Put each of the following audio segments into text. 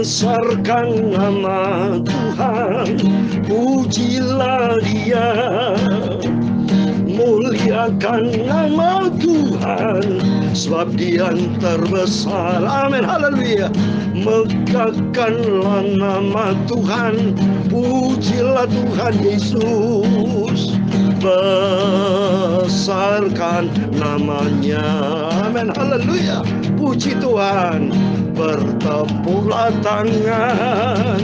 Besarkan nama Tuhan, pujilah Dia. Muliakan nama Tuhan, sebab Dia yang terbesar. Amin, haleluya. Megahkanlah nama Tuhan, pujilah Tuhan Yesus. Besarkan namanya. Amin, haleluya. Puji Tuhan. Bertepuklah tangan,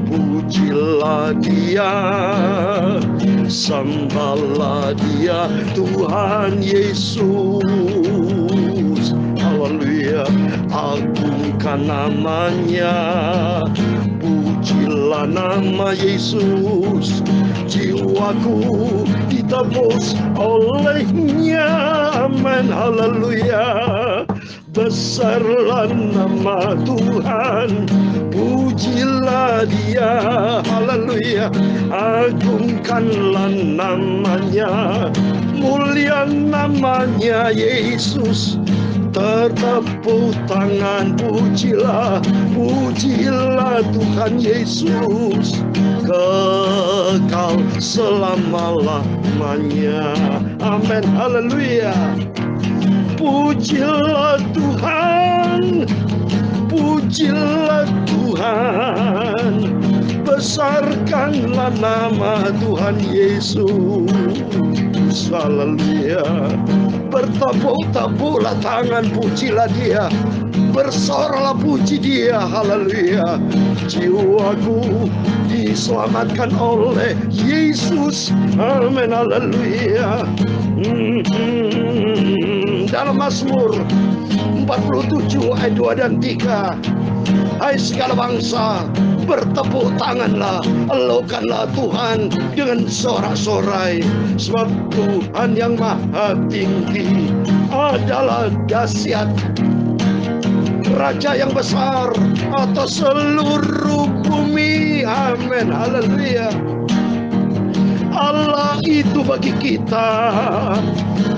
pujilah Dia, sembahlah Dia, Tuhan Yesus. Haleluya. Agungkan namanya, pujilah nama Yesus. Jiwaku ditebus olehnya. Amin, haleluya. Besarlah nama Tuhan, pujilah Dia, haleluya. Agungkanlah namanya, mulia namanya Yesus. Tertepuk tangan, pujilah, pujilah Tuhan Yesus. Kekal selama-lamanya. Amin, haleluya. Pujilah Tuhan, pujilah Tuhan. Besarkanlah nama Tuhan Yesus. Haleluya. Bertepuk-tepuklah tangan, pujilah Dia. Bersoraklah, puji Dia. Haleluya. Jiwaku diselamatkan oleh Yesus. Amin, haleluya. Dalam Mazmur 47 ayat 2 dan 3. Hai segala bangsa, bertepuk tanganlah, elokanlah Tuhan dengan sorak-sorai. Sebab Tuhan yang maha tinggi adalah dahsyat, Raja yang besar atas seluruh bumi. Amin, haleluya. Allah itu bagi kita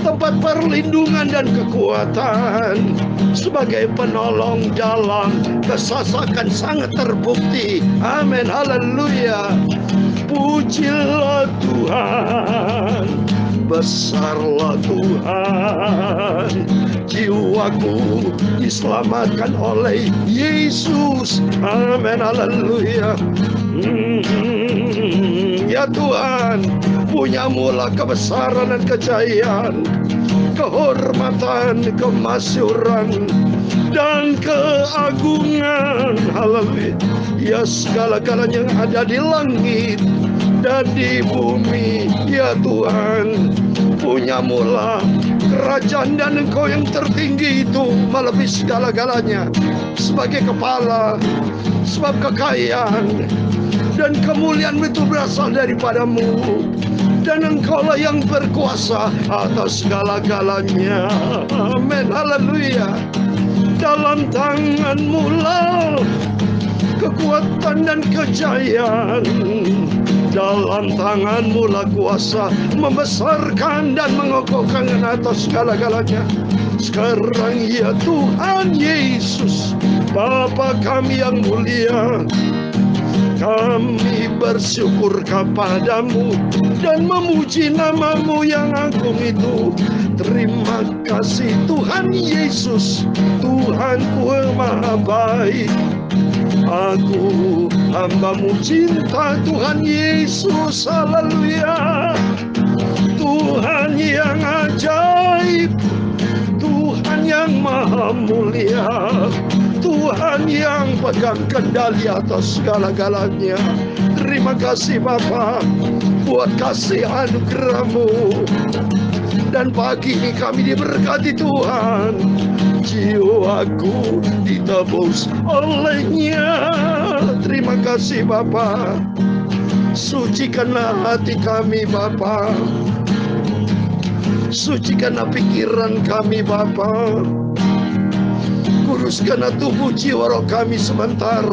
tempat perlindungan dan kekuatan, sebagai penolong dalam kesesakan sangat terbukti. Amin, haleluya. Pujilah Tuhan, besarlah Tuhan. Jiwaku diselamatkan oleh Yesus. Amin, haleluya. Ya Tuhan, punyamulah kebesaran dan kejayaan, kehormatan, kemasyuran, dan keagungan. Haleluya. Ya segala-galanya yang ada di langit dan di bumi. Ya Tuhan, punyamulah kerajaan, dan Engkau yang tertinggi itu melebihi segala-galanya. Sebagai kepala, sebab kekayaan dan kemuliaan itu berasal daripada-Mu, dan Engkaulah yang berkuasa atas segala-galanya. Amin, haleluya. Dalam tangan-Mu lah kekuatan dan kejayaan. Dalam tangan-Mu lah kuasa membesarkan dan mengokohkan atas segala-galanya. Sekarang ya Tuhan Yesus, Bapa kami yang mulia, kami bersyukur kepadamu dan memuji nama-Mu yang agung itu. Terima kasih Tuhan Yesus, Tuhanku yang maha baik. Aku hamba-Mu cinta Tuhan Yesus. Haleluya. Tuhan yang ajaib, Tuhan yang maha mulia, Tuhan yang pegang kendali atas segala-galanya. Terima kasih Bapa buat kasih anugerah-Mu. Dan pagi ini kami diberkati Tuhan. Jiwaku ditebus olehnya. Terima kasih Bapa. Sucikanlah hati kami Bapa. Sucikanlah pikiran kami Bapa. Kuruskanlah tubuh jiwa roh kami sebentar.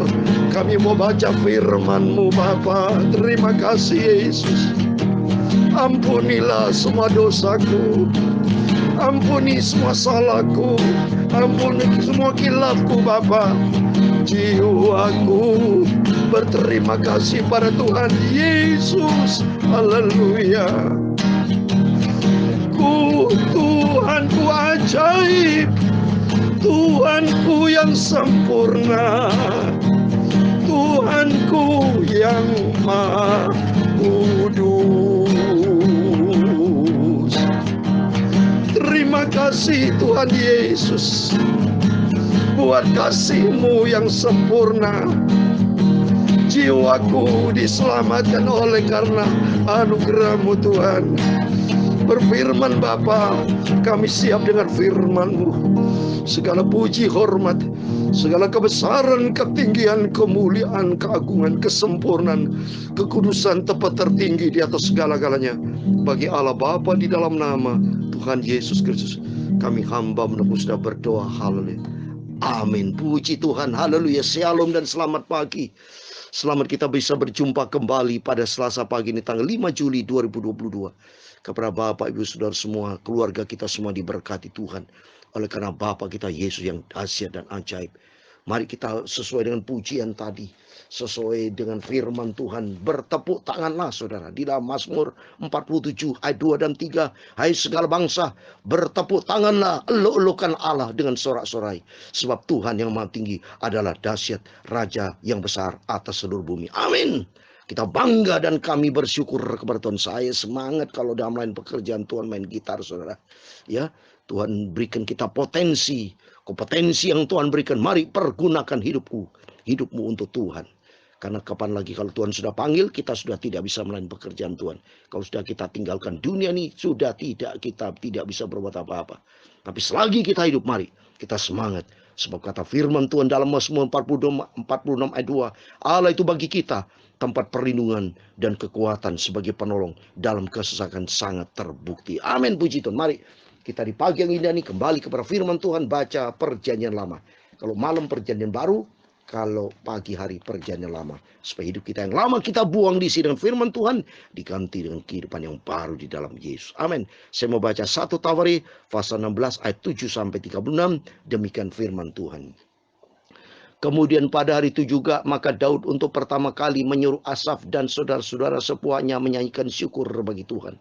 Kami mau baca firman-Mu Bapa. Terima kasih Yesus. Ampunilah semua dosaku, ampuni semua salahku, ampuni semua kilafku Bapa. Jiwaku berterima kasih pada Tuhan Yesus. Haleluya. Tuhanku ajaib, Tuhanku yang sempurna, Tuhanku yang maha kudus. Terima kasih Tuhan Yesus buat kasih-Mu yang sempurna. Jiwaku diselamatkan oleh karena anugerah-Mu Tuhan. Berfirman Bapa, kami siap dengan firman-Mu. Segala puji, hormat, segala kebesaran, ketinggian, kemuliaan, keagungan, kesempurnaan, kekudusan tepat tertinggi di atas segala-galanya bagi Allah Bapa di dalam nama Tuhan Yesus Kristus. Kami hamba menebus dan berdoa. Haleluya. Amin. Puji Tuhan. Haleluya. Shalom dan selamat pagi. Selamat kita bisa berjumpa kembali pada Selasa pagi ini tanggal 5 Juli 2022. Kepada Bapak, Ibu, Saudara semua, keluarga kita semua diberkati Tuhan. Oleh karena Bapak kita Yesus yang dahsyat dan ajaib. Mari kita sesuai dengan pujian tadi, sesuai dengan firman Tuhan, bertepuk tanganlah saudara. Di dalam Mazmur 47 ayat 2 dan 3. Hai segala bangsa, bertepuk tanganlah, elok-elokkan Allah dengan sorak-sorai. Sebab Tuhan yang maha tinggi adalah dahsyat, Raja yang besar atas seluruh bumi. Amin. Kita bangga dan kami bersyukur kepada Tuhan. Saya semangat kalau dalam lain pekerjaan Tuhan main gitar saudara. Ya, Tuhan berikan kita potensi, kompetensi yang Tuhan berikan. Mari pergunakan hidupmu untuk Tuhan. Karena kapan lagi kalau Tuhan sudah panggil, kita sudah tidak bisa melayani pekerjaan Tuhan. Kalau sudah kita tinggalkan dunia ini, sudah kita tidak bisa berbuat apa-apa. Tapi selagi kita hidup, mari kita semangat. Sebab kata firman Tuhan dalam Mazmur 46 ayat 2, Allah itu bagi kita tempat perlindungan dan kekuatan sebagai penolong dalam kesesakan sangat terbukti. Amin, puji Tuhan. Mari kita di pagi yang indah ini kembali kepada firman Tuhan, baca perjanjian lama. Kalau malam perjanjian baru, kalau pagi hari perjanjian lama. Supaya hidup kita yang lama kita buang diisi dengan firman Tuhan, diganti dengan kehidupan yang baru di dalam Yesus. Amin. Saya mau baca 1 Tawari pasal 16 ayat 7 sampai 36. Demikian firman Tuhan. Kemudian pada hari itu juga maka Daud untuk pertama kali menyuruh Asaf dan saudara-saudara sepuanya menyanyikan syukur bagi Tuhan.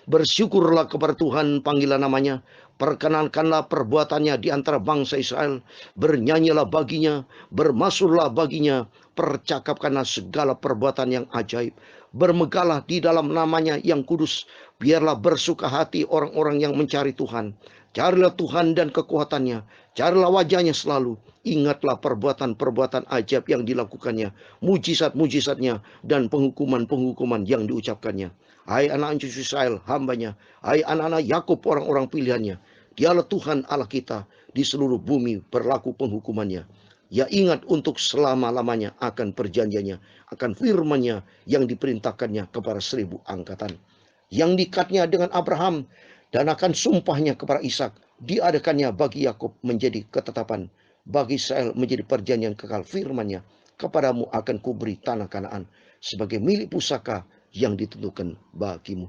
Bersyukurlah kepada Tuhan, panggilan namanya. Perkenankanlah perbuatannya di antara bangsa Israel. Bernyanyilah baginya, bermasurlah baginya. Percakapkanlah segala perbuatan yang ajaib. Bermegahlah di dalam namanya yang kudus. Biarlah bersuka hati orang-orang yang mencari Tuhan. Carilah Tuhan dan kekuatannya. Carilah wajahnya selalu. Ingatlah perbuatan-perbuatan ajaib yang dilakukannya. Mujizat-mujizatnya dan penghukuman-penghukuman yang diucapkannya. Hai anak cucu Israel, hambanya. Hai anak-anak Yakub, orang-orang pilihannya. Dialah Tuhan Allah kita. Di seluruh bumi berlaku penghukumannya. Ya ingat untuk selama-lamanya akan perjanjiannya. Akan firman-Nya yang diperintahkannya kepada 1000 angkatan. Yang diikatnya dengan Abraham. Dan akan sumpahnya kepada Ishak. Diadakannya bagi Yakub menjadi ketetapan. Bagi Israel menjadi perjanjian kekal firman-Nya. Kepadamu akan kuberi tanah Kanaan sebagai milik pusaka yang ditentukan bagimu.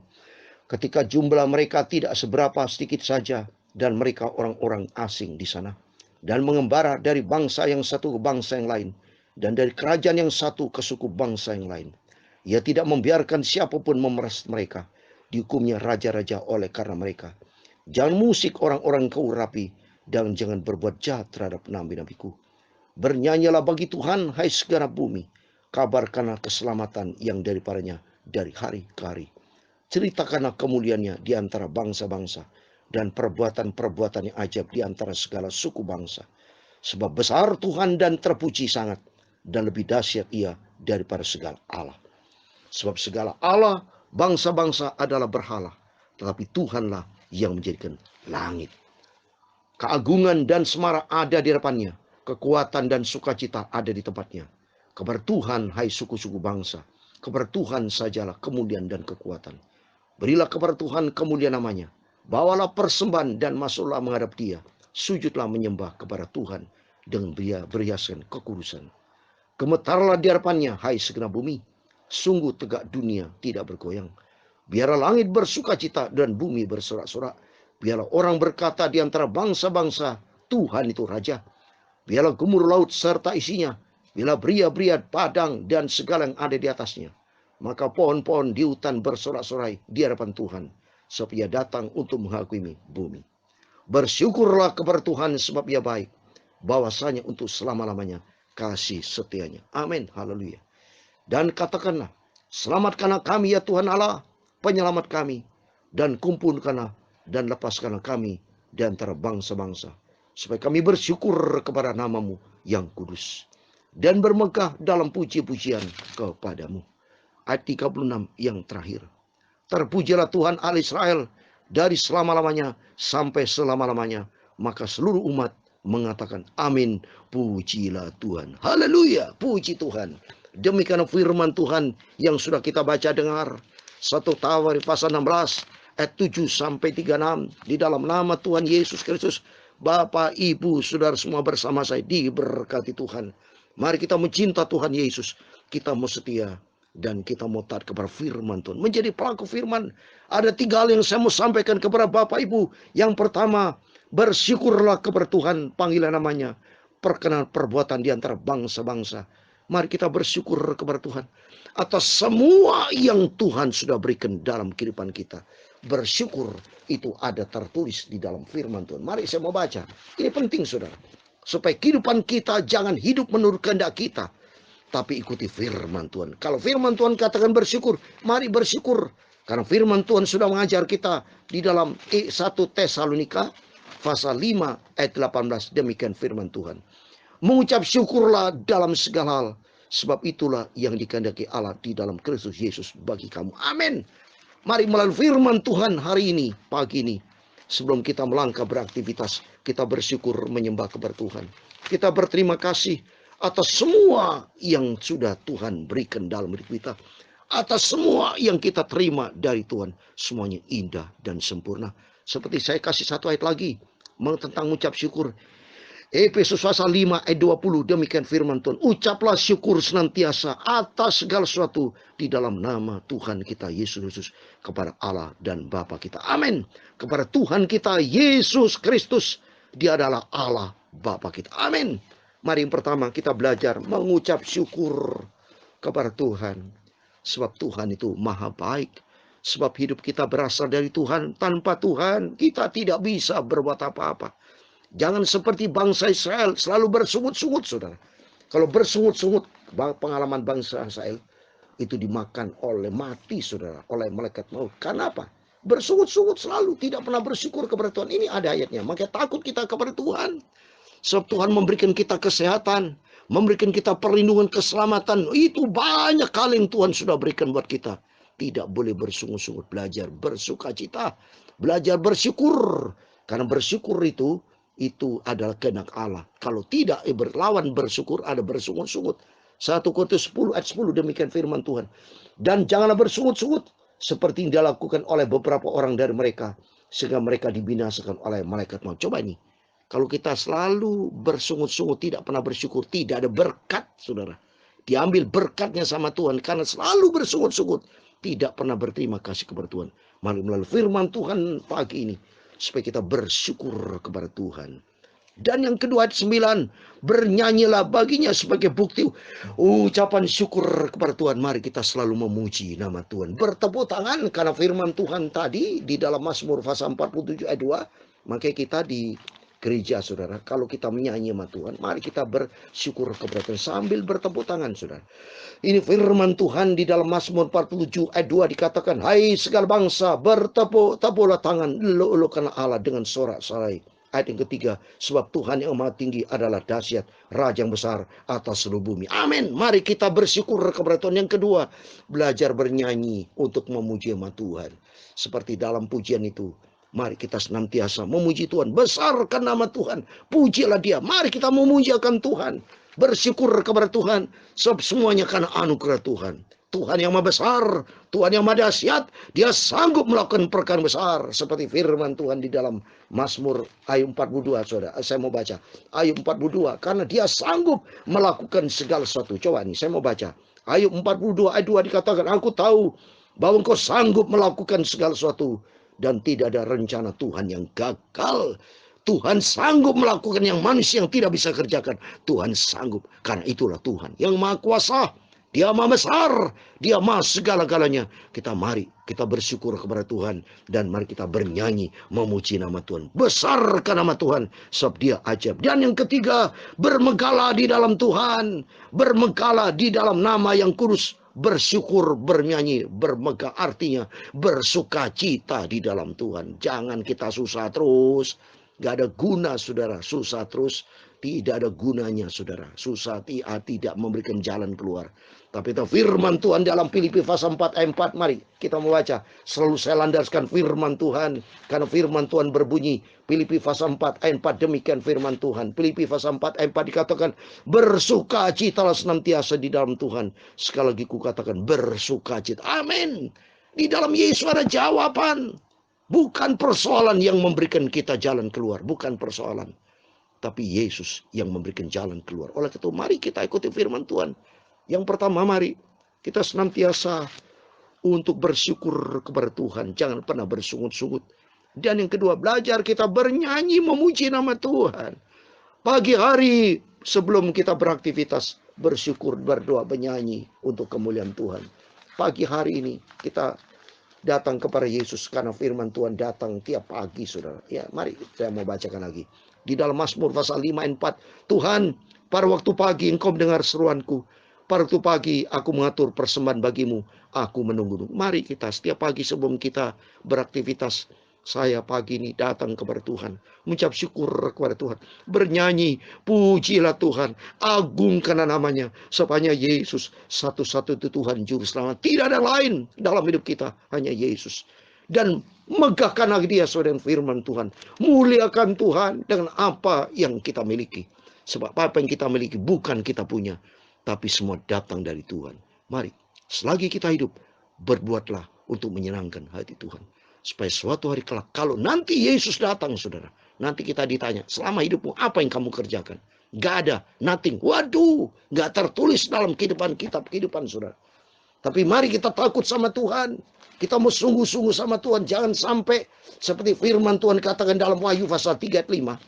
Ketika jumlah mereka tidak seberapa, sedikit saja, dan mereka orang-orang asing di sana, dan mengembara dari bangsa yang satu ke bangsa yang lain, dan dari kerajaan yang satu ke suku bangsa yang lain. Ia tidak membiarkan siapapun memeras mereka. Dihukumnya raja-raja oleh karena mereka. Jangan musik orang-orang kau rapi, dan jangan berbuat jahat terhadap nabi-nabiku. Bernyanyilah bagi Tuhan, hai segenap bumi. Kabarkanlah keselamatan yang daripadanya dari hari ke hari. Ceritakanlah kemuliaannya di antara bangsa-bangsa, dan perbuatan-perbuatan yang ajaib di antara segala suku bangsa. Sebab besar Tuhan dan terpuji sangat, dan lebih dahsyat Ia daripada segala Allah. Sebab segala Allah bangsa-bangsa adalah berhala, tetapi Tuhanlah yang menjadikan langit. Keagungan dan semara ada di hadapannya, kekuatan dan sukacita ada di tempatnya. Kepada Tuhan, hai suku-suku bangsa, kepada Tuhan sajalah kemuliaan dan kekuatan. Berilah kepada Tuhan kemuliaan namanya. Bawalah persembahan dan masuklah menghadap Dia. Sujudlah menyembah kepada Tuhan dengan berhiaskan kekudusan. Gemetarlah di hadapannya, hai segenap bumi. Sungguh tegak dunia tidak bergoyang. Biarlah langit bersukacita dan bumi bersorak-sorak. Biarlah orang berkata di antara bangsa-bangsa, Tuhan itu Raja. Biarlah gemur laut serta isinya, Bila beria-beria padang dan segala yang ada di atasnya, maka pohon-pohon di hutan bersorak-sorai di hadapan Tuhan, sebab ia datang untuk menghakimi bumi. Bersyukurlah kepada Tuhan sebab ia baik, bahwasanya untuk selama-lamanya kasih setianya. Amin. Haleluya. Dan katakanlah, selamatkanlah kami ya Tuhan Allah, penyelamat kami, dan kumpulkanlah dan lepaskanlah kami di antara bangsa-bangsa, supaya kami bersyukur kepada namamu yang kudus, dan bermegah dalam puji-pujian kepadamu. Ayat 36 yang terakhir. Terpujilah Tuhan Allah Israel dari selama-lamanya sampai selama-lamanya. Maka seluruh umat mengatakan amin. Pujilah Tuhan. Haleluya. Puji Tuhan. Demikian firman Tuhan yang sudah kita baca dengar. 1 Tawarik pasal 16 ayat 7 sampai 36. Di dalam nama Tuhan Yesus Kristus, Bapak, Ibu, Saudara semua bersama saya diberkati Tuhan. Mari kita mencinta Tuhan Yesus. Kita mau setia dan kita mau taat kepada firman Tuhan. Menjadi pelaku firman. Ada 3 hal yang saya mau sampaikan kepada Bapak Ibu. Yang pertama, bersyukurlah kepada Tuhan, panggilan namanya. Perkenan perbuatan di antara bangsa-bangsa. Mari kita bersyukur kepada Tuhan atas semua yang Tuhan sudah berikan dalam kehidupan kita. Bersyukur itu ada tertulis di dalam firman Tuhan. Mari saya mau baca. Ini penting saudara. Supaya kehidupan kita jangan hidup menurut kehendak kita, tapi ikuti firman Tuhan. Kalau firman Tuhan katakan bersyukur, mari bersyukur. Karena firman Tuhan sudah mengajar kita di dalam 1 Tesalonika pasal 5 ayat 18. Demikian firman Tuhan. Mengucap syukurlah dalam segala hal, sebab itulah yang dikehendaki Allah di dalam Kristus Yesus bagi kamu. Amin. Mari melalui firman Tuhan hari ini, pagi ini, sebelum kita melangkah beraktivitas, kita bersyukur menyembah kepada Tuhan. Kita berterima kasih atas semua yang sudah Tuhan berikan dalam hidup kita. Atas semua yang kita terima dari Tuhan. Semuanya indah dan sempurna. Seperti saya kasih satu ayat lagi tentang mengucap syukur. Efesus pasal 5 ayat 20. Demikian firman Tuhan. Ucaplah syukur senantiasa atas segala sesuatu di dalam nama Tuhan kita Yesus Kristus kepada Allah dan Bapa kita. Amin. Kepada Tuhan kita Yesus Kristus. Dia adalah Allah Bapa kita. Amin. Mari yang pertama kita belajar mengucap syukur kepada Tuhan. Sebab Tuhan itu maha baik. Sebab hidup kita berasal dari Tuhan. Tanpa Tuhan kita tidak bisa berbuat apa-apa. Jangan seperti bangsa Israel selalu bersungut-sungut saudara. Kalau bersungut-sungut, pengalaman bangsa Israel itu dimakan oleh mati saudara. Oleh malaikat maut. Karena apa? Bersungut-sungut selalu. Tidak pernah bersyukur kepada Tuhan. Ini ada ayatnya. Makanya takut kita kepada Tuhan. Sebab Tuhan memberikan kita kesehatan. Memberikan kita perlindungan, keselamatan. Itu banyak kali yang Tuhan sudah berikan buat kita. Tidak boleh bersungut-sungut. Belajar bersukacita. Belajar bersyukur. Karena bersyukur itu adalah kehendak Allah. Kalau tidak berlawan bersyukur, ada bersungut-sungut. 1 Korintus 10 ayat 10 demikian firman Tuhan. Dan janganlah bersungut-sungut seperti yang dilakukan oleh beberapa orang dari mereka, sehingga mereka dibinasakan oleh malaikat maut. Coba ini. Kalau kita selalu bersungut-sungut, tidak pernah bersyukur, tidak ada berkat, saudara. Diambil berkatnya sama Tuhan karena selalu bersungut-sungut, tidak pernah berterima kasih kepada Tuhan. Mari melalui firman Tuhan pagi ini, supaya kita bersyukur kepada Tuhan. Dan yang kedua ayat 9. Bernyanyilah baginya sebagai bukti ucapan syukur kepada Tuhan. Mari kita selalu memuji nama Tuhan. Bertepuk tangan karena firman Tuhan tadi di dalam Mazmur pasal 47 ayat 2. Makanya kita di gereja saudara, kalau kita menyanyi sama Tuhan, mari kita bersyukur kepada Tuhan sambil bertepuk tangan saudara. Ini firman Tuhan di dalam Mazmur 47 ayat 2 dikatakan, hai segala bangsa bertepuk-tepuklah tangan, elok-elokkanlah Allah dengan sorak-sorai. Ayat yang ketiga, sebab Tuhan yang maha tinggi adalah dahsyat, Raja yang besar atas seluruh bumi. Amin. Mari kita bersyukur kepada Tuhan. Yang kedua, belajar bernyanyi untuk memuji nama Tuhan. Seperti dalam pujian itu, mari kita senantiasa memuji Tuhan. Besarkan nama Tuhan. Pujilah dia. Mari kita memujiakan Tuhan. Bersyukur kepada Tuhan. Sebab semuanya karena anugerah Tuhan. Tuhan yang maha besar. Tuhan yang maha dahsyat. Dia sanggup melakukan perkara besar. Seperti firman Tuhan di dalam Mazmur ayat 42. Saudara, saya mau baca. Ayat 42. Karena dia sanggup melakukan segala sesuatu. Coba nih, saya mau baca. Ayat 42 ayat 2 dikatakan, aku tahu bahwa engkau sanggup melakukan segala sesuatu. Dan tidak ada rencana Tuhan yang gagal. Tuhan sanggup melakukan yang manusia yang tidak bisa kerjakan. Tuhan sanggup. Karena itulah Tuhan yang Maha Kuasa. Dia Maha Besar. Dia Maha segala-galanya. Mari kita bersyukur kepada Tuhan. Dan mari kita bernyanyi memuji nama Tuhan. Besarkan nama Tuhan. Sebab dia ajaib. Dan yang ketiga, bermegahlah di dalam Tuhan. Bermegahlah di dalam nama yang kudus. Bersyukur, bernyanyi, bermegah artinya bersuka cita di dalam Tuhan. Jangan kita susah terus. Gak ada guna saudara, susah terus. Tidak ada gunanya saudara. Susah tidak memberikan jalan keluar. Tapi itu firman Tuhan dalam Filipi pasal 4 ayat 4. Mari kita membaca. Selalu saya landarskan firman Tuhan. Karena firman Tuhan berbunyi. Filipi pasal 4 ayat 4. Demikian firman Tuhan. Filipi pasal 4 ayat 4 dikatakan. Bersukacitalah senantiasa di dalam Tuhan. Sekali lagi kukatakan bersukacita. Amin. Di dalam Yesus ada jawaban. Bukan persoalan yang memberikan kita jalan keluar. Bukan persoalan. Tapi Yesus yang memberikan jalan keluar. Oleh itu mari kita ikuti firman Tuhan. Yang pertama mari kita senantiasa untuk bersyukur kepada Tuhan. Jangan pernah bersungut-sungut. Dan yang kedua belajar kita bernyanyi memuji nama Tuhan. Pagi hari sebelum kita beraktivitas bersyukur, berdoa, bernyanyi untuk kemuliaan Tuhan. Pagi hari ini kita datang kepada Yesus karena firman Tuhan datang tiap pagi saudara. Ya, mari saya mau bacakan lagi. Di dalam Mazmur pasal 5 ayat 4. Tuhan, pada waktu pagi engkau mendengar seruanku. Pada waktu pagi aku mengatur persembahan bagimu. Aku menunggu. Mari kita setiap pagi sebelum kita beraktivitas. Saya pagi ini datang kepada Tuhan. Mengucap syukur kepada Tuhan. Bernyanyi. Pujilah Tuhan. Agungkan namanya. Sebab Yesus satu-satu itu Tuhan Juru Selamat. Tidak ada lain dalam hidup kita. Hanya Yesus. Dan megahkanlah dia dengan firman Tuhan. Muliakan Tuhan dengan apa yang kita miliki. Sebab apa yang kita miliki bukan kita punya. Tapi semua datang dari Tuhan. Mari. Selagi kita hidup. Berbuatlah untuk menyenangkan hati Tuhan. Supaya suatu hari kelak, kalau nanti Yesus datang saudara, nanti kita ditanya, selama hidupmu apa yang kamu kerjakan? Gak ada, nothing. Waduh, gak tertulis dalam kitab kehidupan saudara. Tapi mari kita takut sama Tuhan. Kita mau sungguh-sungguh sama Tuhan. Jangan sampai seperti firman Tuhan katakan dalam Wahyu pasal 3 ayat 5.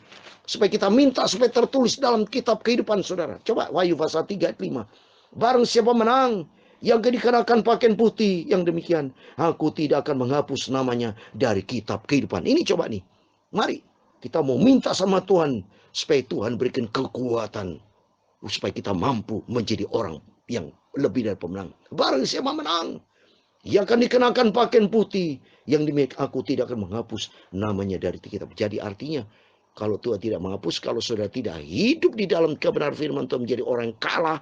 Supaya kita minta supaya tertulis dalam kitab kehidupan saudara. Coba Wahyu pasal 3 ayat 5. Barang siapa menang, yang dikenakan pakaian putih yang demikian, aku tidak akan menghapus namanya dari kitab kehidupan. Ini coba nih. Mari kita mau minta sama Tuhan supaya Tuhan berikan kekuatan supaya kita mampu menjadi orang yang lebih dari pemenang. Barang siapa menang, yang akan dikenakan pakaian putih yang demikian, aku tidak akan menghapus namanya dari kitab. Jadi artinya kalau Tuhan tidak menghapus, kalau saudara tidak hidup di dalam kebenaran firman Tuhan menjadi orang yang kalah.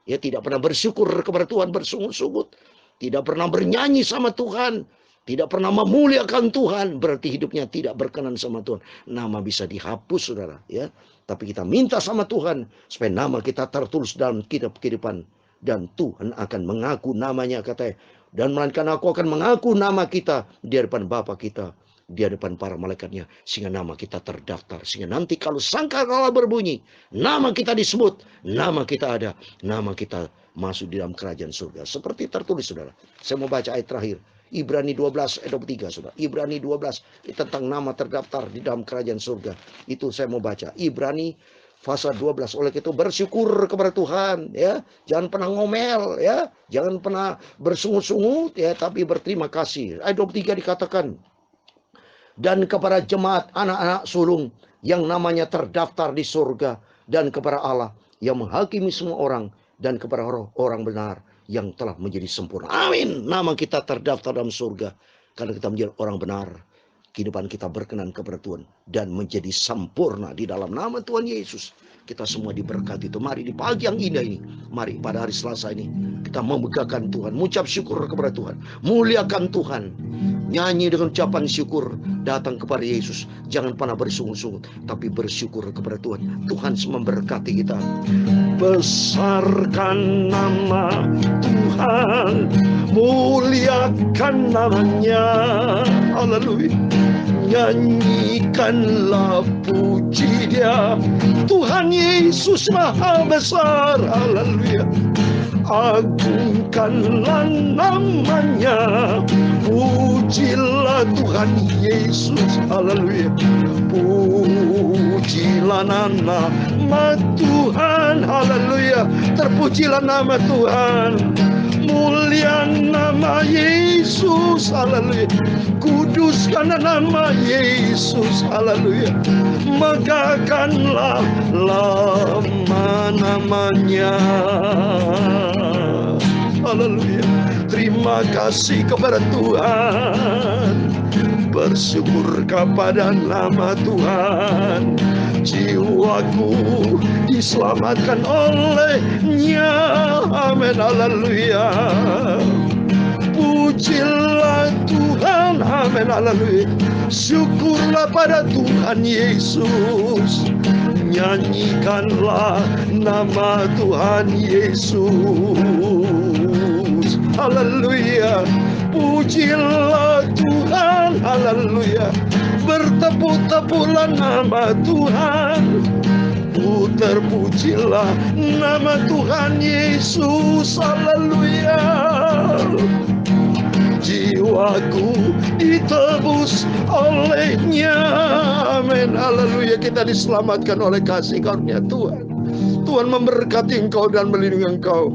Ya, tidak pernah bersyukur kepada Tuhan, bersungut-sungut. Tidak pernah bernyanyi sama Tuhan. Tidak pernah memuliakan Tuhan. Berarti hidupnya tidak berkenan sama Tuhan. Nama bisa dihapus, saudara. Ya, tapi kita minta sama Tuhan. Supaya nama kita tertulis dalam kitab kehidupan. Dan Tuhan akan mengaku namanya, katanya. Dan melainkan aku akan mengaku nama kita di hadapan Bapa kita. Di hadapan para malaikatnya. Sehingga nama kita terdaftar. Sehingga nanti kalau sangkakala berbunyi. Nama kita disebut. Nama kita ada. Nama kita masuk di dalam kerajaan surga. Seperti tertulis saudara. Saya mau baca ayat terakhir. Ibrani 12 ayat 23 saudara. Ibrani 12. Tentang nama terdaftar di dalam kerajaan surga. Itu saya mau baca. Ibrani pasal 12. Oleh itu bersyukur kepada Tuhan. Ya. Jangan pernah ngomel. Ya. Jangan pernah bersungut-sungut. Ya. Tapi berterima kasih. Ayat 23 dikatakan. Dan kepada jemaat anak-anak sulung yang namanya terdaftar di surga. Dan kepada Allah yang menghakimi semua orang. Dan kepada orang benar yang telah menjadi sempurna. Amin. Nama kita terdaftar dalam surga. Karena kita menjadi orang benar. Kehidupan kita berkenan kepada Tuhan. Dan menjadi sempurna di dalam nama Tuhan Yesus. Kita semua diberkati itu. Mari di pagi yang indah ini. Mari pada hari Selasa ini. Kita memegahkan Tuhan. Mengucap syukur kepada Tuhan. Muliakan Tuhan. Nyanyi dengan ucapan syukur. Datang kepada Yesus. Jangan pernah bersungut-sungut. Tapi bersyukur kepada Tuhan. Tuhan memberkati kita. Besarkan nama Tuhan. Muliakan namanya. Haleluya. Nyanyikanlah puji dia. Tuhan Yesus Maha Besar. Haleluya. Agungkanlah namanya. Pujilah Tuhan Yesus. Haleluya. Muliakanlah nama Tuhan. Haleluya. Terpujilah nama Tuhan. Mulia nama Yesus. Haleluya. Kuduskan nama Yesus. Haleluya. Megahkanlah nama-namanya. Haleluya. Terima kasih kepada Tuhan. Bersyukur kepada nama Tuhan. Jiwaku diselamatkan olehnya. Amin. Haleluya. Pujilah Tuhan. Amin. Haleluya. Syukurlah pada Tuhan Yesus. Nyanyikanlah nama Tuhan Yesus. Haleluya. Pujilah Tuhan. Haleluya. Bertepuk-tepuklah nama Tuhan. Terpujilah nama Tuhan Yesus. Haleluya. Jiwaku ditebus olehnya. Amin. Haleluya. Kita diselamatkan oleh kasih karunia Tuhan. Tuhan memberkati engkau dan melindungi engkau.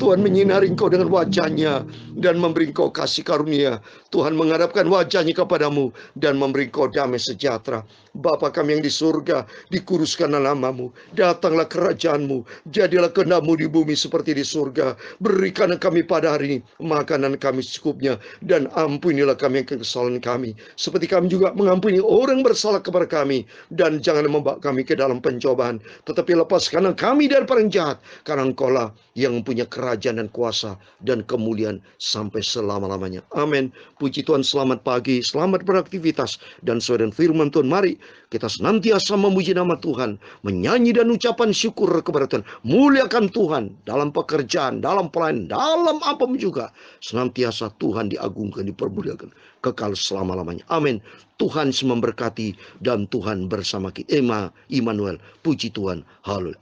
Tuhan menyinari engkau dengan wajahnya dan memberi engkau kasih karunia. Tuhan menghadapkan wajahnya kepadamu dan memberi engkau damai sejahtera. Bapa kami yang di surga, dikuduskanlah namamu. Datanglah kerajaanmu. Jadilah kehendakmu di bumi seperti di surga. Berikanlah kami pada hari ini makanan kami secukupnya. Dan ampunilah kami kesalahan kami, seperti kami juga mengampuni orang bersalah kepada kami. Dan jangan membawa kami ke dalam pencobaan, tetapi lepaskanlah kami dari orang jahat. Karena engkaulah yang punya kerajaan dan kuasa dan kemuliaan sampai selama-lamanya. Amin. Puji Tuhan. Selamat pagi, selamat beraktivitas. Dan sesuai dengan firman Tuhan, mari kita senantiasa memuji nama Tuhan, menyanyi dan ucapan syukur kepada Tuhan, muliakan Tuhan dalam pekerjaan, dalam pelayanan, dalam apapun juga. Senantiasa Tuhan diagungkan, dipermuliakan kekal selama-lamanya. Amin. Tuhan memberkati dan Tuhan bersama kita. Immanuel. Puji Tuhan. Haleluya.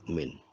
Amin.